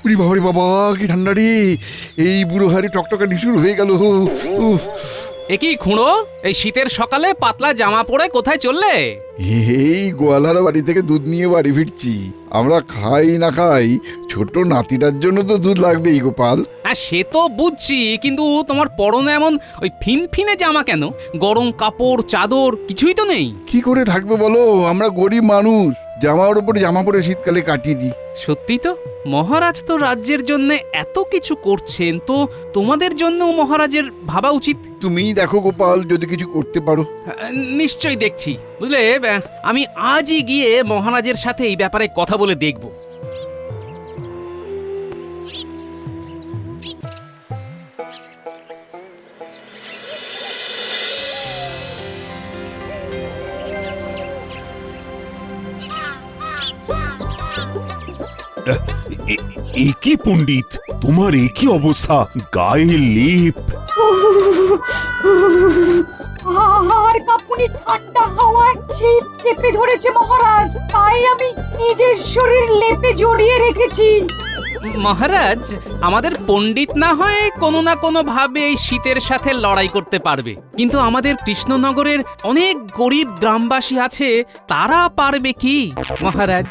উরি বাবা রে বাবা, কি ঠান্ডা রে! এই বুড়ো হাড়ি টকটকা নিশুর হয়ে গেল। এ কি খুঁড়ো, এই শীতের সকালে পাতলা জামা পরে কোথায় চললে? এই গোয়ালার বাড়ি থেকে দুধ নিয়ে বাড়ি ফিরছি। আমরা খাই না খাই, ছোট নাতিটার জন্য তো দুধ লাগবেই গোপাল। হ্যাঁ, সে তো বুঝছি, কিন্তু তোমার পরনে এমন ওই ফিনফিনে জামা কেন? গরম কাপড় চাদর কিছুই তো নেই। কি করে থাকবে বলো, আমরা গরিব মানুষ, জামার উপরে জামা পরে শীতকালে কাটিয়ে দিই। সত্যি তো, মহারাজ তো রাজ্যের জন্য এত কিছু করছেন, তো তোমাদের জন্য মহারাজের ভাবা উচিত। তুমিই দেখো গোপাল, যদি কিছু করতে পারো। নিশ্চয়ই দেখছি, বুঝলে। আমি আজই গিয়ে মহারাজের সাথে এই ব্যাপারে কথা বলে দেখব। একই পণ্ডিত, তোমার একই অবস্থা, গায়ে লেপ। আর কাঁপুনি, ঠান্ডা হাওয়ায় শীত চেপে ধরেছে মহারাজ, তাই আমি নিজের শরীর লেপে জড়িয়ে রেখেছি। মহারাজ, আমাদের পণ্ডিত না হয় কোনো না কোনো ভাবে এই শীতের সাথে লড়াই করতে পারবে, কিন্তু আমাদের কৃষ্ণনগরের অনেক গরিব গ্রামবাসী আছে, তারা পারবে কি মহারাজ?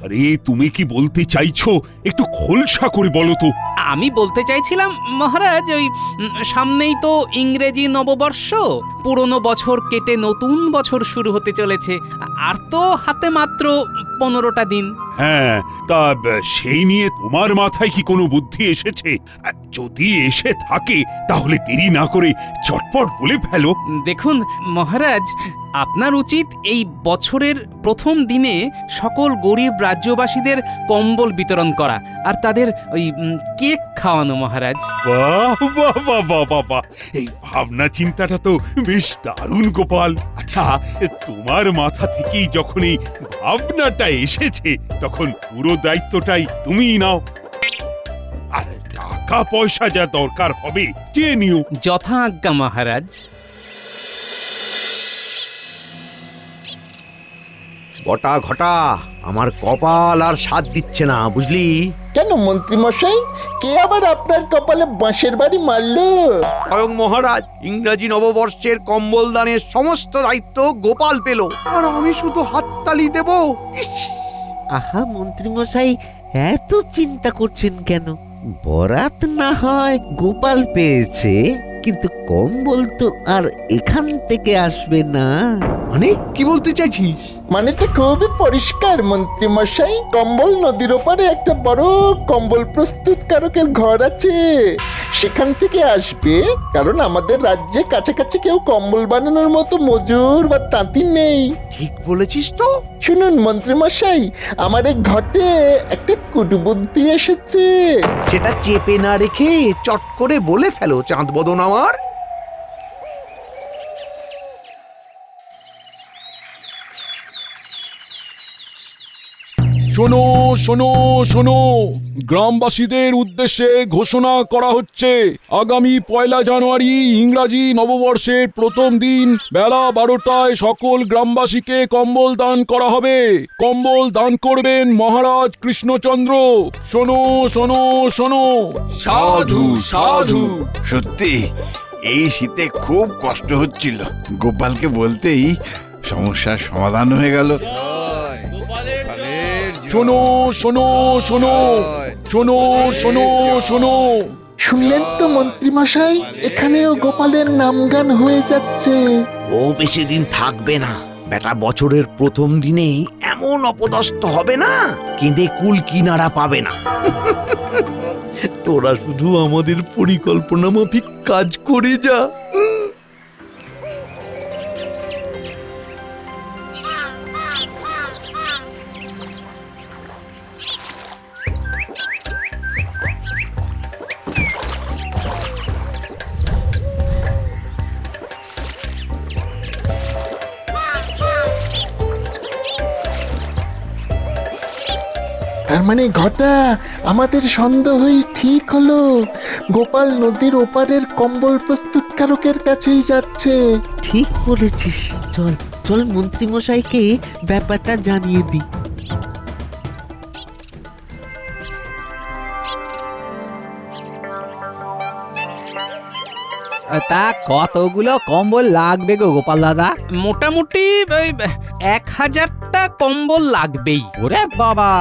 আরে তুমি কি বলতে চাইছো, একটু খোলসা করে বলো তো। আমি বলতে চাইছিলাম মহারাজ, ওই সামনেই তো ইংরেজি নববর্ষ, পুরনো বছর কেটে নতুন বছর শুরু হতে চলেছে, আর তো হাতে মাত্র 15টা দিন। হ্যাঁ, তা সেই নিয়ে তোমার মাথায় কি কোনো বুদ্ধি এসেছে? যদি এসে থাকে তাহলে দেরি না করে চটপট বলে ফেলো। দেখুন মহারাজ, আপনার উচিত এই বছরের প্রথম দিনে সকল গরিব রাজ্যবাসীদের কম্বল বিতরণ করা, আর তাদের ওই কেক খাওয়ানো মহারাজ। বাহ বাহ বাহ বাহ বাহ বাহ, এই ভাবনা চিন্তাটা তো বেশ দারুণ গোপাল। আচ্ছা, তোমার মাথা থেকেই যখন এই ভাবনাটা এসেছে, তখন পুরো দায়িত্বটাই তুমিই নাও। আর টাকা পয়সা যা দরকার হবে চেয়ে নিও। যথা আজ্ঞা মহারাজ। বটা ঘটা, আমার কপাল আর সাথ দিচ্ছে না, বুঝলি? কেন মন্ত্রী মশাই, কে আবার আপনার কপালে বাঁশের বাড়ি মারলো? স্বয়ং মহারাজ ইংরাজি নববর্ষের কম্বল দানের সমস্ত দায়িত্ব গোপাল পেল, আর আমি শুধু হাততালি দেব। আহা মন্ত্রী মশাই, এত চিন্তা করছেন কেন? বরাত না হয় গোপাল পেয়েছে, কিন্তু কম্বল তো আর এখান থেকে আসবে না। মানে কি বলতে চাইছিস? মানেটা খুবই পরিষ্কার মন্ত্রী মশাই, কম্বল নদীর ওপারে একটা বড় কম্বল প্রস্তুতকারকের ঘর আছে, সেখান থেকে আসবে। কারণ আমাদের রাজ্যে কাছাকাছি কেউ কম্বল বানানোর মতো মজুর বা তাঁতি নেই। ঠিক বলেছিস তো। শুনুন মন্ত্রী মশাই, আমার এই ঘটে একটা কুটবুদ্ধি এসেছে। সেটা চেপে না রেখে চট করে বলে ফেলো চাঁদ বদন আমার। শোনো শোনো শোনো, গ্রামবাসীদের উদ্দেশ্যে ঘোষণা করা হচ্ছে, আগামী 1 জানুয়ারি ইংরাজি নববর্ষের প্রথম দিন বেলা 12টায় সকল গ্রামবাসীকে কম্বল দান করা হবে। কম্বল দান করবেন মহারাজ কৃষ্ণচন্দ্র। শোনো শোনো শোনো। সাধু সাধু। সত্যি এই শীতে খুব কষ্ট হচ্ছিল, গোপালকে বলতেই সমস্যার সমাধান হয়ে গেল। শোনো শোনো শোনো শোনো শোনো শোনো। শুনলেন তো মন্ত্রী মশাই, এখানেও গোপালের নামগান হয়ে যাচ্ছে। ও বেশি দিন থাকবে না, বেটা বছরের প্রথম দিনেই এমন অপদস্থ হবে না, কেঁদে কুল কিনারা পাবে না। তোরা শুধু আমাদের পরিকল্পনা মাফিক কাজ করে যা। তার মানে ঘটা, আমাদের সন্দেহই ঠিক হলো, গোপাল নদীর ওপারের কম্বল প্রস্তুতকারকের কাছেই যাচ্ছে। ঠিক বলেছিস, চল চল মন্ত্রী মশাইকে ব্যাপারটা জানিয়ে দিই। তা কতগুলো কম্বল লাগবে গো গোপাল দাদা? মোটামুটি ওই 1000টা কম্বল লাগবেই। ওরে বাবা,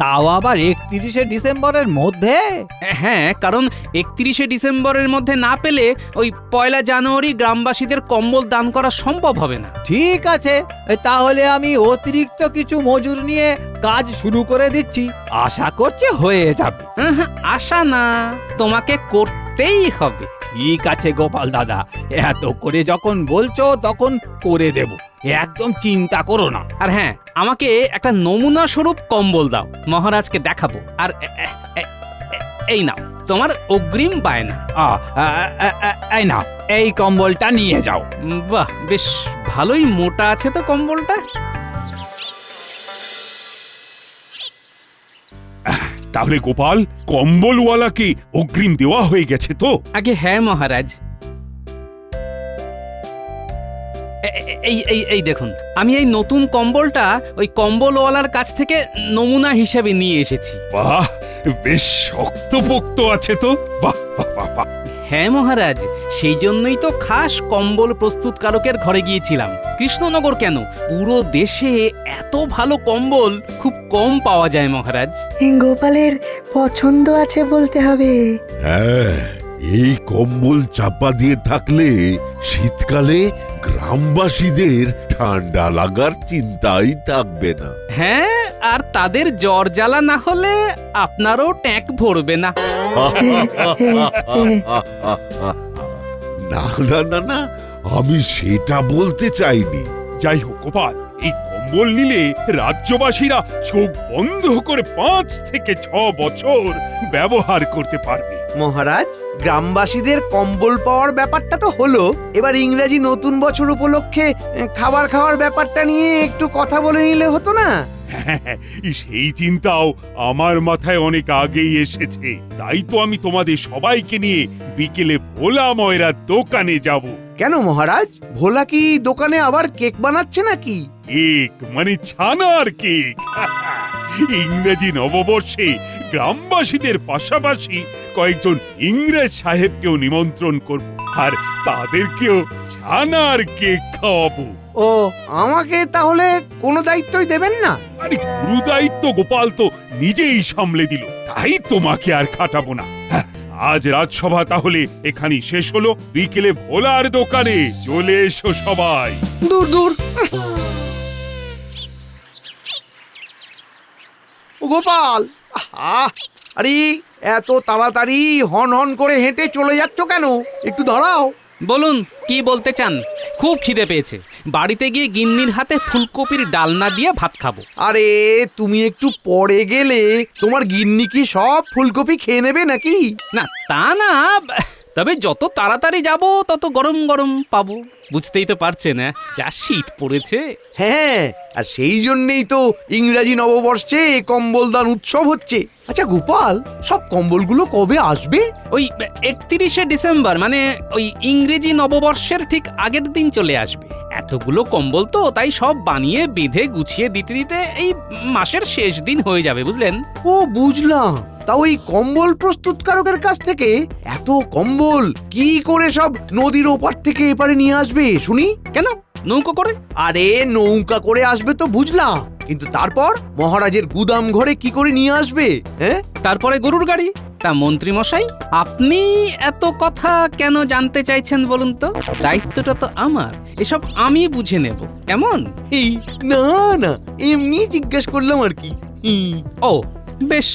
তাও আবার 31শে ডিসেম্বরের মধ্যে? হ্যাঁ, কারণ 31শে ডিসেম্বরের মধ্যে না পেলে ওই 1 জানুয়ারি গ্রামবাসীদের কম্বল দান করা সম্ভব হবে না। ঠিক আছে, তাহলে আমি অতিরিক্ত কিছু মজুর নিয়ে কাজ শুরু করে দিচ্ছি, আশা করছি হয়ে যাবে। আশা না, তোমাকে করতেই হবে। ঠিক আছে গোপাল দাদা, এত করে যখন বলছো তখন করে দেব, একদম চিন্তা করো না। আর হ্যাঁ, আমাকে একটা নমুনা স্বরূপ কম্বল দাও, মহারাজকে দেখাবো। আর এই নাও তোমার অগ্রিম বায়না। এই নাও, এই কম্বলটা নিয়ে যাও। বাহ, বেশ ভালোই মোটা আছে তো কম্বলটা। তাহলে গোপাল, কম্বলওয়ালাকে অগ্রিম দেওয়া হয়ে গেছে তো? আগে হ্যাঁ মহারাজ। এই দেখুন, আমি এই নতুন কম্বলটা ওই কম্বলওয়ালার কাছ থেকে নমুনা হিসেবে নিয়ে এসেছি। বাহ, বেশ শক্তপোক্ত আছে তো। বাহ বাহ বাহ বাহ। হ্যাঁ মহারাজ, সেই জন্যই তো খাস কম্বল প্রস্তুতকারকের ঘরে গিয়েছিলাম। কৃষ্ণনগর কেন, পুরো দেশে এত ভালো কম্বল খুব কম পাওয়া যায় মহারাজ। গোপালের পছন্দ আছে বলতে হবে। হ্যাঁ, এই কম্বল চাপা দিয়ে থাকলে শীতকালে গ্রামবাসীদের ঠান্ডা লাগার চিন্তাই থাকবে না। হ্যাঁ, আর তাদের জ্বর জ্বালা না হলে আপনারও ট্যাঁক ভরবে না। না না না না, আমি সেটা বলতে চাইনি। যাই হোক গোপাল, এই কম্বল নিলে রাজ্যবাসীরা চোখ বন্ধ করে 5 থেকে 6 বছর ব্যবহার করতে পারবে। মহারাজ, গ্রামবাসীদের কম্বল পাওয়ার ব্যাপারটা তো হলো, এবার ইংরেজি নতুন বছর উপলক্ষে খাবার খাওয়ার ব্যাপারটা নিয়ে একটু কথা বলে নিলে হতো না? সেই চিন্তাও আমার মাথায় অনেক আগেই এসেছে। তাই তো আমি তোমাদের সবাইকে নিয়ে বিকেলে ভোলা ময়রার দোকানে যাব। কেন মহারাজ, ভোলা কি দোকানে আবার কেক বানাচ্ছে নাকি? কেক মানে ছানার কেক। ইংরেজি নববর্ষে গ্রামবাসীদের পাশাপাশি কয়েকজন ইংরেজ সাহেবকেও নিমন্ত্রণ করব, আর তাদেরকেও ছানার কেক খাওয়াবো। ও, আমাকে তাহলে কোনো দায়িত্বই দেবেন না? আরে গুরু দায়িত্ব গোপাল তো নিজেই সামলে দিল, তাই তোমাকে আর খাটাবো না। আজ রাজসভা তাহলে এখানেই শেষ হলো। বিকেলে ভোলার দোকানে চলে এসো সবাই। দূর দূর। গোপাল, আরে এত তাড়াতাড়ি হন হন করে হেঁটে চলে যাচ্ছ কেন? একটু দাঁড়াও। বলুন, কি বলতে চান? খুব খিদে পেয়েছে, বাড়িতে গিয়ে গিন্নির হাতে ফুলকপির ডালনা দিয়ে ভাত খাবো। আরে তুমি একটু পরে গেলে তোমার গিন্নি কি সব ফুলকপি খেয়ে নেবে নাকি? না, তা না, তবে যত তাড়াতাড়ি যাব তত গরম গরম পাবো। বুঝতেই তো পারছেন, যা শীত পড়েছে। হ্যাঁ, আর সেই জন্যই তো ইংরাজি নববর্ষে কম্বল দান উৎসব হচ্ছে। আচ্ছা গোপাল, সব কম্বলগুলো কবে আসবে? ওই 31শে ডিসেম্বর, মানে ওই ইংরেজি নববর্ষের ঠিক আগের দিন চলে আসবে। এতগুলো কম্বল তো, তাই সব বানিয়ে বেঁধে গুছিয়ে দিতে দিতে এই মাসের শেষ দিন হয়ে যাবে, বুঝলেন? ও বুঝলাম। তা ওই কম্বল প্রস্তুতকারকের কাছ থেকে এত কম্বল কি করে সব নদীর ওপার থেকে এপারে নিয়ে আসবে শুনি? কেন, নৌকো করে? আরে নৌকা করে আসবে তো বুঝলাম, কিন্তু তারপর মহারাজের গুদাম ঘরে কি করে নিয়ে আসবে? হ্যাঁ, তারপরে গরুর গাড়ি। তা মন্ত্রী মশাই, আপনি এত কথা কেন জানতে চাইছেন বলুন তো? দায়িত্বটা তো আমার, এসব আমি বুঝে নেব, কেমন? এই না না, এমনি জিজ্ঞেস করলাম আর কি। ও বেশ।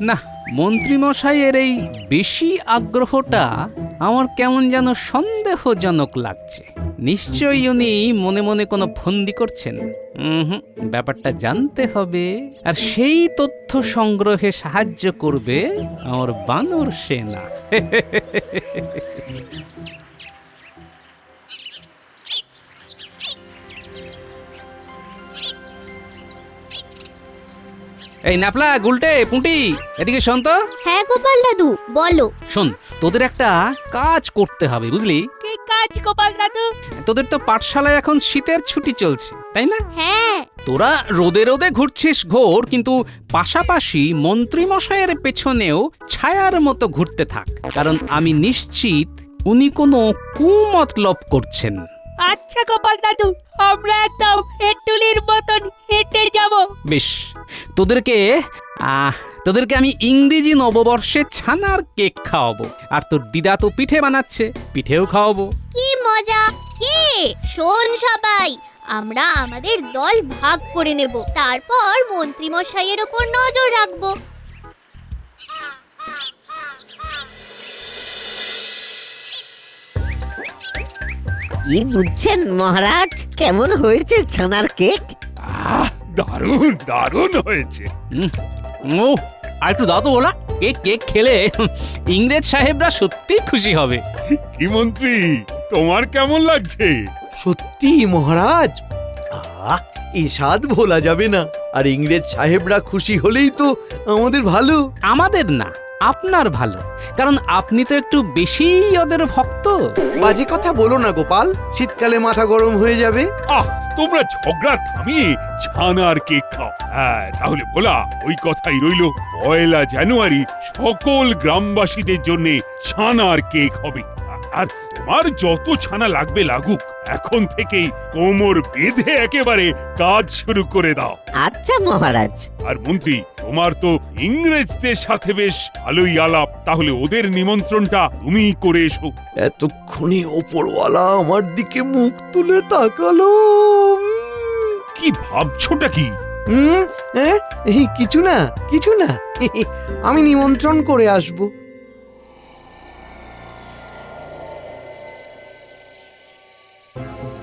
না, মন্ত্রীমশাইয়ের এই বেশি আগ্রহটা আমার কেমন যেন সন্দেহজনক লাগছে। নিশ্চয়ই উনি মনে মনে কোনো ফন্দি করছেন। ব্যাপারটা জানতে হবে, আর সেই তথ্য সংগ্রহে সাহায্য করবে আমার বানর সেনা। এই নাপলা, গুলটে, পুঁটি, এদিকে শোন তো। হ্যাঁ গোপাল দাদু, বলো। শোন, তোদের একটা কাজ করতে হবে, বুঝলি? কি কাজ গোপাল দাদু? তোদের তো পাঠশালায় এখন শীতের ছুটি চলছে, তাই না? হ্যাঁ। তোরা রোদে রোদে ঘুরছিস ঘোর, কিন্তু পাশাপাশি মন্ত্রীমশাইয়ের পেছনেও ছায়ার মতো ঘুরতে থাক, কারণ আমি নিশ্চিত উনি কোনো কুমতলব করছেন। আচ্ছা গোপাল দাদু, আমরা একদম হেঁটুলির মতন হেঁটে যাব। বেশ, তোদেরকে আমি ইংরেজি নববর্ষে ছানার কেক খাওয়াবো, আর তোর দিদা তো পিঠে বানাচ্ছে, পিঠেও খাওয়াবো। কি মজা! কে শোন সবাই, আমরা আমাদের দল ভাগ করে নেব, তারপর মন্ত্রী মশাইয়ের উপর নজর রাখবো। কি বুঝছেন মহারাজ, কেমন হয়েছে ছানার কেক? দারুণ দারুণ হয়েছে। ও, আর একটু দাও তো ওলা, কেক খেলে ইংরেজ সাহেবরা সত্যি খুশি হবে। কি মন্ত্রী, তোমার কেমন লাগছে? সত্যি মহারাজ, এই স্বাদ ভোলা যাবে না। আর ইংরেজ সাহেবরা খুশি হলেই তো আমাদের ভালো। আমাদের না, আপনার ভালো, কারণ আপনি তো একটু বেশি ওদের ভক্ত। বাজে কথা বলো না গোপাল, শীতকালে মাথা গরম হয়ে যাবে। তোমরা ঝগড়া থামিয়ে ছানার কেক খাও। হ্যাঁ, তাহলে বলা ওই কথাই রইল, 1 জানুয়ারি সকল গ্রামবাসীদের জন্য ছানার কেক হবে। আর তোমার যত ছানা লাগবে লাগুক, এখন থেকেই কোমর বেঁধে একেবারে কাজ শুরু করে দাও। আচ্ছা মহারাজ। আর মন্ত্রী, তোমার তো ইংরেজদের সাথে বেশ ভালোই আলাপ, তাহলে ওদের নিমন্ত্রণটা তুমি করে এসো। এতক্ষণে ওপরওয়ালা আমার দিকে মুখ তুলে তাকালো। কি ভাবছোটা কি? কিছু না আমি নিমন্ত্রণ করে আসবো।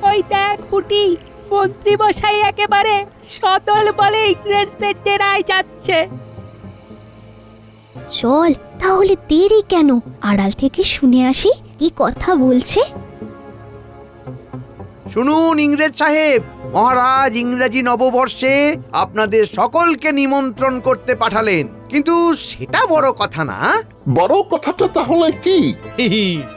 ওই দেখ পুটি, মন্ত্রী মশাই একেবারে সদল বলে ইংরেজদের ডেরায় যাচ্ছে। চল তাহলে, দেরি কেন, আড়াল থেকে শুনে আসি কি কথা বলছে। শুনুন ইংরেজ সাহেব, মহারাজ ইংরেজি নববর্ষে আপনাদের সকলকে নিমন্ত্রণ করতে পাঠালেন, কিন্তু সেটা বড় কথা না। বড় কথাটা তাহলে কি?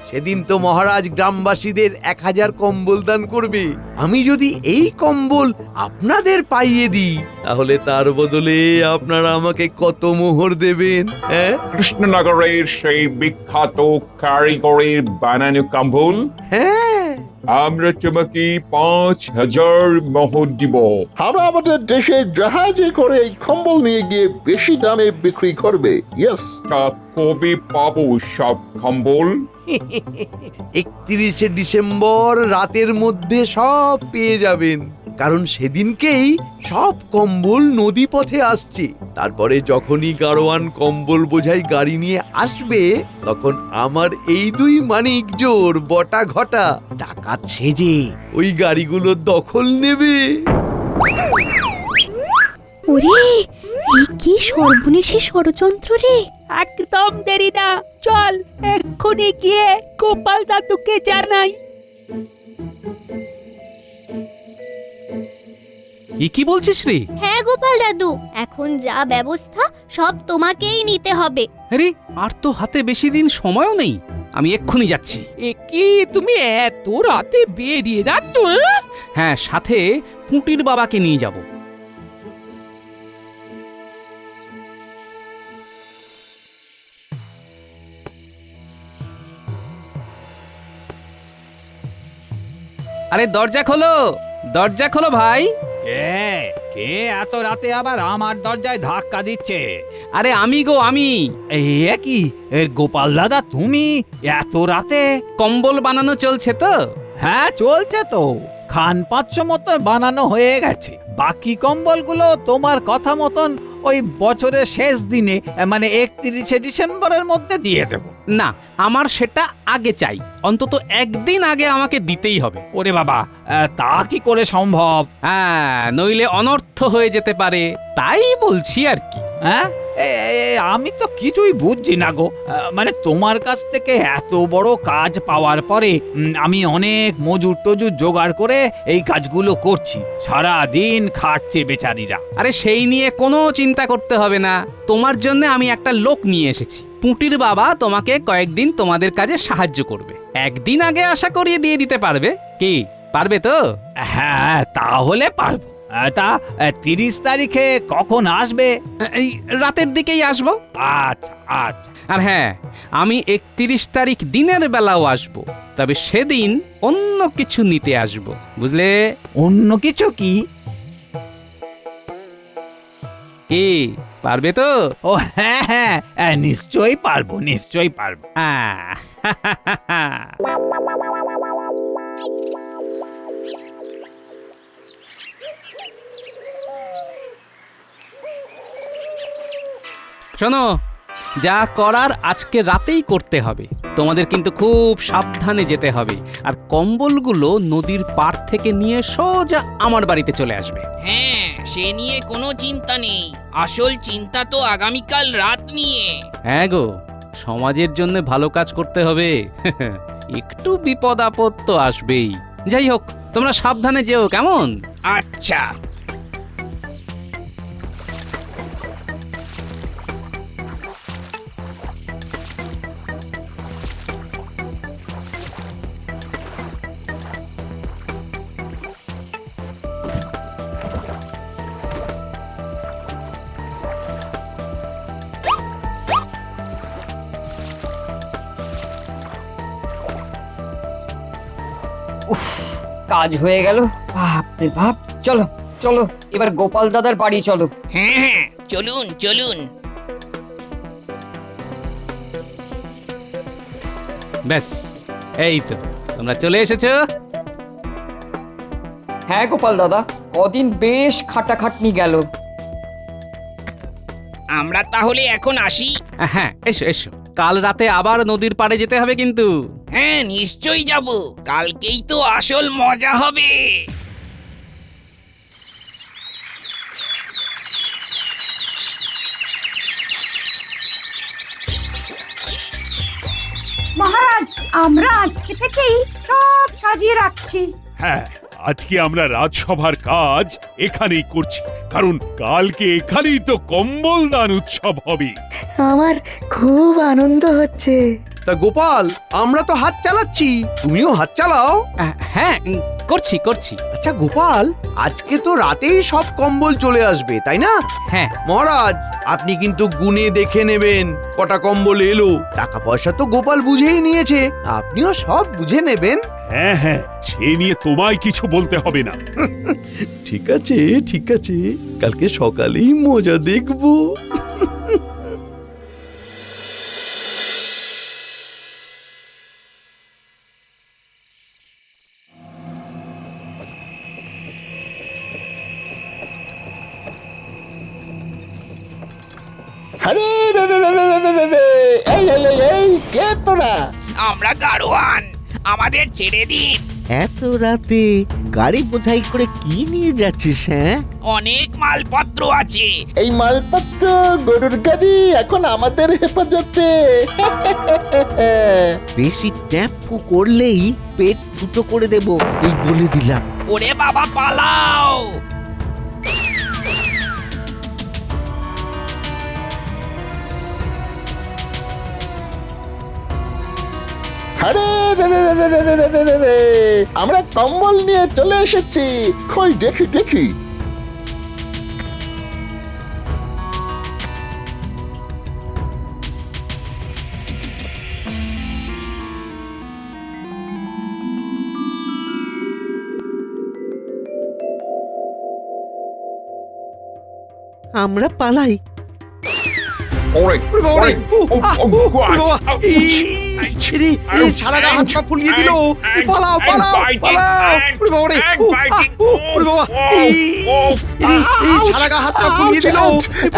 সেদিন তো মহারাজ গ্রামবাসীদের 1000 কম্বল দান করবে। আমি যদি এই কম্বল আপনাদের পাইয়ে দিই, তাহলে তার বদলে আপনারা আমাকে কত মোহর দেবেন? কৃষ্ণনগরের সেই বিখ্যাত কারিগরের বানানো কম্বল? হ্যাঁ, আমরা তোমাকে 5000 মোহর দিব। আমরা আমাদের দেশে জাহাজে করে এই কম্বল নিয়ে গিয়ে বেশি দামে বিক্রি করবে। ইয়েস। তা কবে পাবো সব কম্বল? 31শে ডিসেম্বর রাতের মধ্যে সব পেয়ে যাবেন, কারণ সেদিনকেই সব কম্বল নদী পথে আসছে। তারপরে যখনই গাড়োয়ান কম্বল বোঝাই গাড়ি নিয়ে আসবে, তখন আমার এই 2 মানিক জোর বটা ঘটা ডাকাত সেজে ওই গাড়িগুলো দখল নেবে। ওরে, এই কি সর্বনেশে ষড়যন্ত্র রে! একদম দেরি না, চল এক্ষুনি গিয়ে গোপাল দাদুকে জানাই। কি বলছিস রে? হ্যাঁ গোপাল দাদু, এখন যা ব্যবস্থা সব তোমাকেই নিতে হবে। আরে, আর তো হাতে বেশি দিন সময়ও নেই, আমি এক্ষুনি যাচ্ছি। কি তুমি এত রাতে বেরিয়ে যাচ্ছ? হ্যাঁ, সাথে পুঁটির বাবাকে নিয়ে যাব। আরে দরজা খোলো, দরজা খোলো ভাই। কে এত রাতে আবার আমার দরজায় ধাক্কা দিচ্ছে? আরে আমি গো, আমি। এ কি গোপাল দাদা, তুমি এত রাতে? কম্বল বানানো চলছে তো। হ্যাঁ চলছে তো, খান 500 মতো বানানো হয়ে গেছে। বাকি কম্বলগুলো তোমার কথা মতন ওই বছরের শেষ দিনে, মানে 31শে ডিসেম্বরের মধ্যে দিয়ে দেব। না, আমার সেটা আগে চাই, অন্তত একদিন আগে আমাকে দিতেই হবে। ওরে বাবা, তা কি করে সম্ভব? হ্যাঁ, নইলে অনর্থ হয়ে যেতে পারে, তাই বলছি আর কি। হ্যাঁ, আমি তো কিছুই বুঝছি না গো। মানে তোমার কাছ থেকে এত বড় কাজ পাওয়ার পরে আমি অনেক মজুর টজুর জোগাড় করে এই কাজগুলো করছি, সারা দিন খাটছে বেচারিরা। আরে সেই নিয়ে কোনো চিন্তা করতে হবে না, তোমার জন্য আমি একটা লোক নিয়ে এসেছি। পুঁটির বাবা তোমাকে কয়েকদিন তোমাদের কাজে সাহায্য করবে, একদিন আগে আশা করিয়ে দিয়ে দিতে পারবে। কি, পারবে তো? হ্যাঁ, তাহলে পারবো। তা 30 তারিখে কখন আসবে? এই রাতের দিকেই আসবো। আচ্ছা আচ্ছা। আর হ্যাঁ, আমি 31 তারিখ দিনের বেলাও আসবো, তবে সেদিন অন্য কিছু নিতে আসবো, বুঝলে? অন্য কিছু কি? কি পারবে তো? ও হ্যাঁ হ্যাঁ, নিশ্চয়ই পারবো, নিশ্চয়ই পারবো। আহ, শোনো, যা করার আজকে রাতেই করতে হবে। তোমাদের কিন্তু খুব সাবধানে যেতে হবে, আর কম্বলগুলো নদীর পার থেকে নিয়ে সোজা আমার বাড়িতে চলে আসবে। হ্যাঁ, সে নিয়ে কোনো চিন্তা নেই। আসল চিন্তা তো আগামীকাল রাত নিয়ে। হ্যাঁ গো, সমাজের জন্য ভালো কাজ করতে হবে। একটু বিপদ আপদ তো আসবেই। যাই হোক, তোমরা সাবধানে যেও, কেমন? আচ্ছা। কাজ হয়ে গেল। বাপরে বাপ, চলো চলো এবার গোপাল দাদার বাড়ি চলো। হ্যাঁ হ্যাঁ, চলুন চলুন। ব্যাস, এই তো তোমরা চলে এসেছো। হ্যাঁ গোপাল দাদা, কদিন বেশ খাটাখাটনি গেল। আমরা তাহলে এখন আসি। হ্যাঁ, এসো এসো, কাল রাতে আবার নদীর পাড়ে যেতে হবে কিন্তু। হ্যাঁ, নিশ্চয়ই যাব। কালকেই তো আসল মজা হবে। মহারাজ, আমরা আজকে থেকেই সব সাজিয়ে রাখছি। হ্যাঁ, আজকে আমরা রাজসভার কাজ এখানেই করছি, কারণ কালকে এখানেই তো কম্বল দান উৎসব হবে। আমার খুব আনন্দ হচ্ছে। তা গোপাল, আমরা তো হাত চালাচ্ছি, তুমিও হাত চালাও। হ্যাঁ, করছি করছি। আচ্ছা গোপাল, আজকে তো রাতেই সব কম্বল চলে আসবে, তাই না? হ্যাঁ মহারাজ, আপনি কিন্তু গুনে দেখে নেবেন কটা কম্বল এলো। টাকা পয়সা তো গোপাল বুঝেই নিয়েছে, আপনিও সব বুঝে নেবেন। হ্যাঁ হ্যাঁ, সে নিয়ে তোমায় কিছু বলতে হবে না। ঠিক আছে ঠিক আছে, কালকে সকালেই মজা দেখবো। আরে রে রে রে রে রে রে রে, এই এই এই এই, কে তোরা? আমরা গাড়োয়ান, আমাদের ছেড়ে দিন। এত রাতে গাড়ি বোঝাই করে কি নিয়ে যাচ্ছিস? হ্যাঁ, অনেক মালপত্র আছে। এই মালপত্র, গরুর গাড়ি এখন আমাদের হেফাজতে। বেশি ট্যাম্পু করলেই পেট ফুটো করে দেব, এই বলে দিলাম। ওরে বাবা, পালাও! আরে রে রে রে রে রে রে রে রে রে, আমরা কম্বল নিয়ে চলে এসেছি। কই দেখি দেখি। আমরা পালাই। ওরে ওরে, সারা গা হাত পা ফুলিয়ে দিল। পালাও পালাও পালাও। সারা গা হাত পা ফুলিয়ে দিল।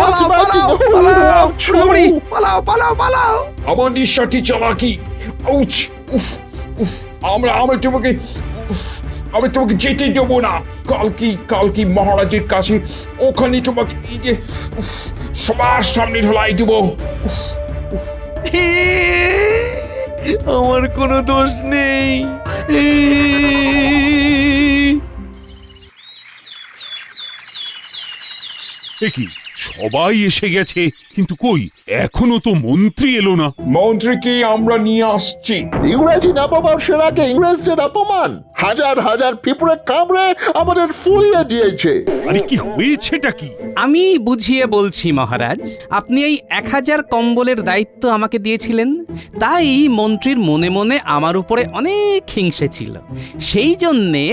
পালাও পালাও পালাও পালাও পালাও পালাও। আমার নিঃশ্বাসটি চালাকি। আউচ! উফ উফ, আমরা তোমাকে আমি তোমাকে যেতে দেবো না। কালকি মহারাজের কাছে, ওখানে তোমাকে এই যে সবার সামনে ঢোলাই দেবো। আমার কোনো দোষ নেই। এ কি, সবাই এসে গেছে, কিন্তু কই এখনো তো মন্ত্রী এলো না। মন্ত্রীকে আমরা নিয়ে আসছি। ইংরেজি নববর্ষের আগে ইংরেজদের অপমান, হাজার হাজার পিঁপড়ে কামড়ে আমাদের ফুলিয়ে দিয়েছে। আরে কি হয়েছেটা কি? আমি বুঝিয়ে বলছি মহারাজ, আপনি এই 1000 কম্বলের দায়িত্ব আমাকে দিয়েছিলেন, তাই মন্ত্রীর মনে মনে আমার উপরে অনেক হিংসে ছিল। সেই জন্যে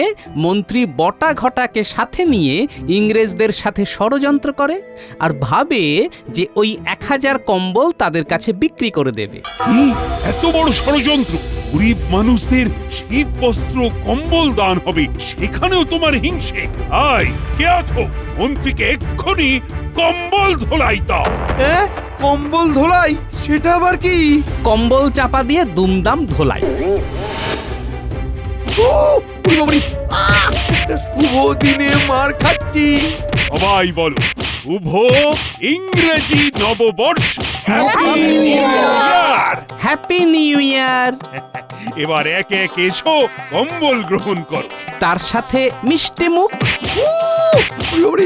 মন্ত্রী বটা ঘটাকে সাথে নিয়ে ইংরেজদের সাথে ষড়যন্ত্র করে আর ভাবে যে ওই 1000 কম্বল তাদের কাছে বিক্রি করে দেবে। কি এত বড় ষড়যন্ত্র? গরিব মানুষদের শীত বস্ত্র কম্বল দান হবে, সেখানেও তোমার হিংসে? আয়, কে আছো? মন্ত্রীকে এক্ষুনি কম্বল ধোলাই দাও। কম্বল ধোলাই? সেটা আবার কি? কম্বল চাপা দিয়ে দুমদাম ধোলাই। একটা শুভ দিনে মার খাচ্ছি। সবাই বলো, শুভ ইংরেজি নববর্ষ, happy new year. Happy new year. এবার একে একে এসো, কম্বল গ্রহণ করো। তার সাথে মিষ্টি মুখ। ওরে